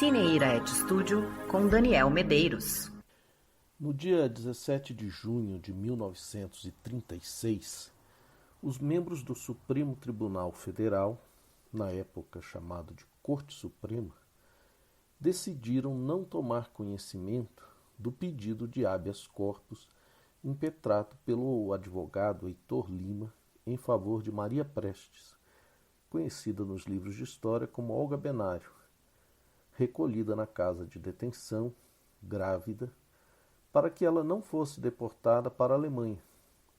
Cineira Studio com Daniel Medeiros. No dia 17 de junho de 1936, os membros do Supremo Tribunal Federal, na época chamado de Corte Suprema, decidiram não tomar conhecimento do pedido de habeas corpus impetrado pelo advogado Heitor Lima em favor de Maria Prestes, conhecida nos livros de história como Olga Benário, recolhida na casa de detenção, grávida, para que ela não fosse deportada para a Alemanha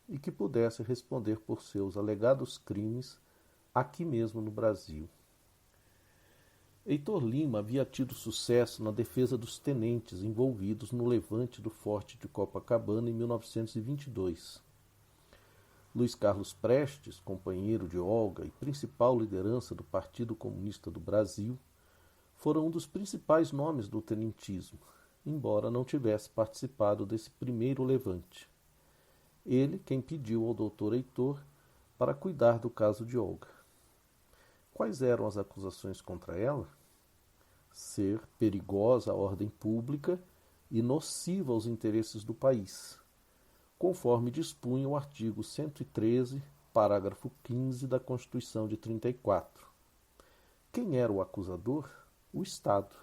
e que pudesse responder por seus alegados crimes aqui mesmo no Brasil. Heitor Lima havia tido sucesso na defesa dos tenentes envolvidos no levante do Forte de Copacabana em 1922. Luiz Carlos Prestes, companheiro de Olga e principal liderança do Partido Comunista do Brasil, foram um dos principais nomes do tenentismo, embora não tivesse participado desse primeiro levante. Ele quem pediu ao Dr. Heitor para cuidar do caso de Olga. Quais eram as acusações contra ela? Ser perigosa à ordem pública e nociva aos interesses do país, conforme dispunha o artigo 113, parágrafo 15 da Constituição de 34. Quem era o acusador? O Estado,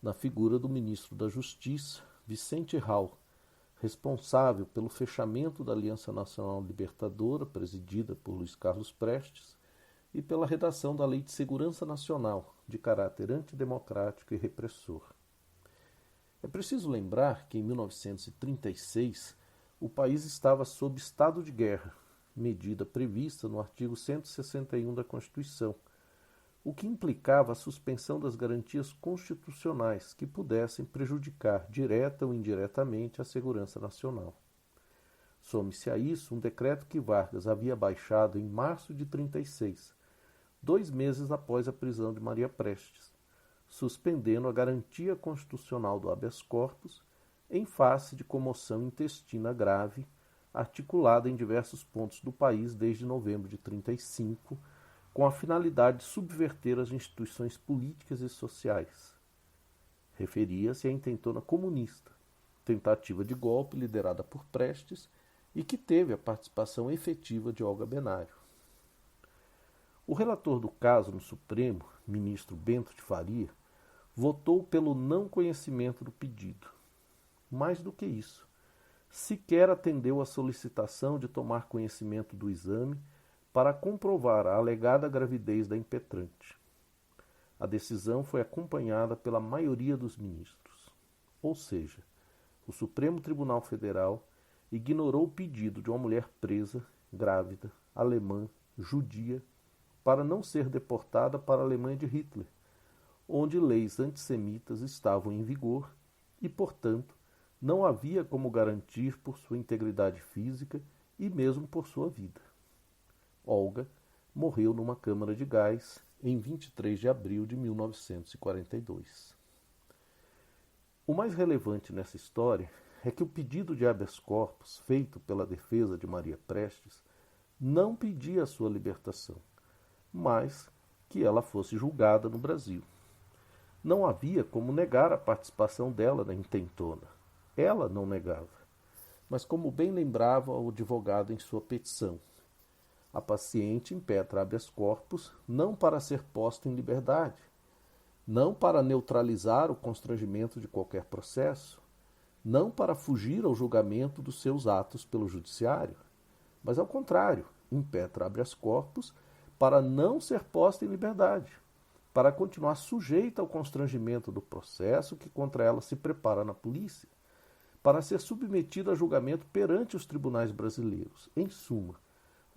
na figura do ministro da Justiça, Vicente Hall, responsável pelo fechamento da Aliança Nacional Libertadora, presidida por Luiz Carlos Prestes, e pela redação da Lei de Segurança Nacional, de caráter antidemocrático e repressor. É preciso lembrar que, em 1936, o país estava sob estado de guerra, medida prevista no artigo 161 da Constituição, o que implicava a suspensão das garantias constitucionais que pudessem prejudicar direta ou indiretamente a segurança nacional. Some-se a isso um decreto que Vargas havia baixado em março de 1936, 2 meses após a prisão de Maria Prestes, suspendendo a garantia constitucional do habeas corpus em face de comoção intestina grave, articulada em diversos pontos do país desde novembro de 1935, com a finalidade de subverter as instituições políticas e sociais. Referia-se à intentona comunista, tentativa de golpe liderada por Prestes e que teve a participação efetiva de Olga Benário. O relator do caso no Supremo, ministro Bento de Faria, votou pelo não conhecimento do pedido. Mais do que isso, sequer atendeu à solicitação de tomar conhecimento do exame para comprovar a alegada gravidez da impetrante. A decisão foi acompanhada pela maioria dos ministros. Ou seja, o Supremo Tribunal Federal ignorou o pedido de uma mulher presa, grávida, alemã, judia, para não ser deportada para a Alemanha de Hitler, onde leis antissemitas estavam em vigor e, portanto, não havia como garantir por sua integridade física e mesmo por sua vida. Olga morreu numa câmara de gás em 23 de abril de 1942. O mais relevante nessa história é que o pedido de habeas corpus feito pela defesa de Maria Prestes não pedia a sua libertação, mas que ela fosse julgada no Brasil. Não havia como negar a participação dela na intentona. Ela não negava, mas como bem lembrava o advogado em sua petição, a paciente impetra habeas corpus não para ser posta em liberdade, não para neutralizar o constrangimento de qualquer processo, não para fugir ao julgamento dos seus atos pelo judiciário, mas ao contrário, impetra habeas corpus para não ser posta em liberdade, para continuar sujeita ao constrangimento do processo que contra ela se prepara na polícia, para ser submetida a julgamento perante os tribunais brasileiros. Em suma,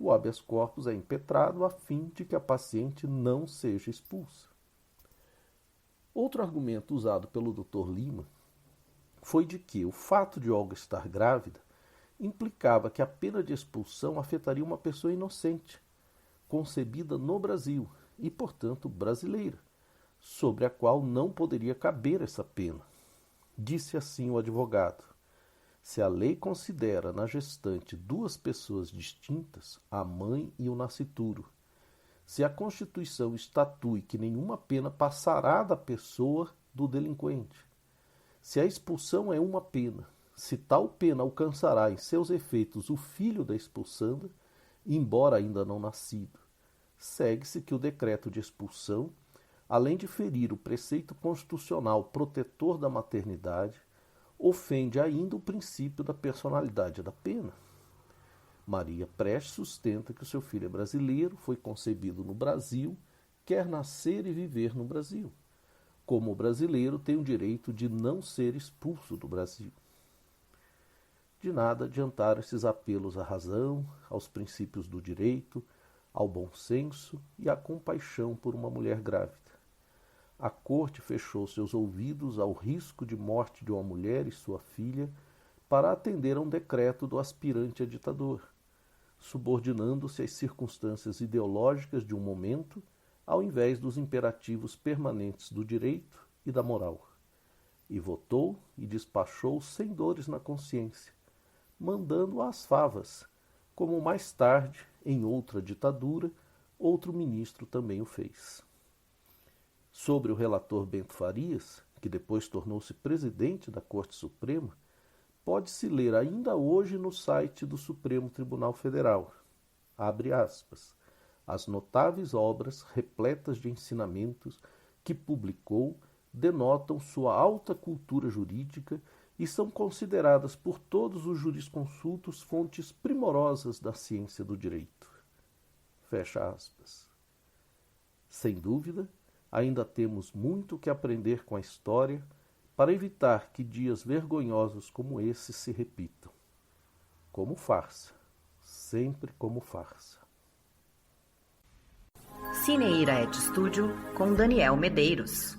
o habeas corpus é impetrado a fim de que a paciente não seja expulsa. Outro argumento usado pelo Dr. Lima foi de que o fato de Olga estar grávida implicava que a pena de expulsão afetaria uma pessoa inocente, concebida no Brasil e, portanto, brasileira, sobre a qual não poderia caber essa pena. Disse assim o advogado: se a lei considera na gestante 2 pessoas distintas, a mãe e o nascituro, se a Constituição estatui que nenhuma pena passará da pessoa do delinquente. Se a expulsão é uma pena, se tal pena alcançará em seus efeitos o filho da expulsanda, embora ainda não nascido, segue-se que o decreto de expulsão, além de ferir o preceito constitucional protetor da maternidade, ofende ainda o princípio da personalidade da pena. Maria Prestes sustenta que o seu filho é brasileiro, foi concebido no Brasil, quer nascer e viver no Brasil. Como brasileiro, tem o direito de não ser expulso do Brasil. De nada adiantaram esses apelos à razão, aos princípios do direito, ao bom senso e à compaixão por uma mulher grávida. A corte fechou seus ouvidos ao risco de morte de uma mulher e sua filha para atender a um decreto do aspirante a ditador, subordinando-se às circunstâncias ideológicas de um momento, ao invés dos imperativos permanentes do direito e da moral. E votou e despachou sem dores na consciência, mandando às favas, como mais tarde, em outra ditadura, outro ministro também o fez. Sobre o relator Bento Farias, que depois tornou-se presidente da Corte Suprema, pode-se ler ainda hoje no site do Supremo Tribunal Federal, abre aspas, as notáveis obras repletas de ensinamentos que publicou denotam sua alta cultura jurídica e são consideradas por todos os jurisconsultos fontes primorosas da ciência do direito. Fecha aspas. Sem dúvida, ainda temos muito que aprender com a história para evitar que dias vergonhosos como esse se repitam. Como farsa, sempre como farsa. Cine Iraete Studio com Daniel Medeiros.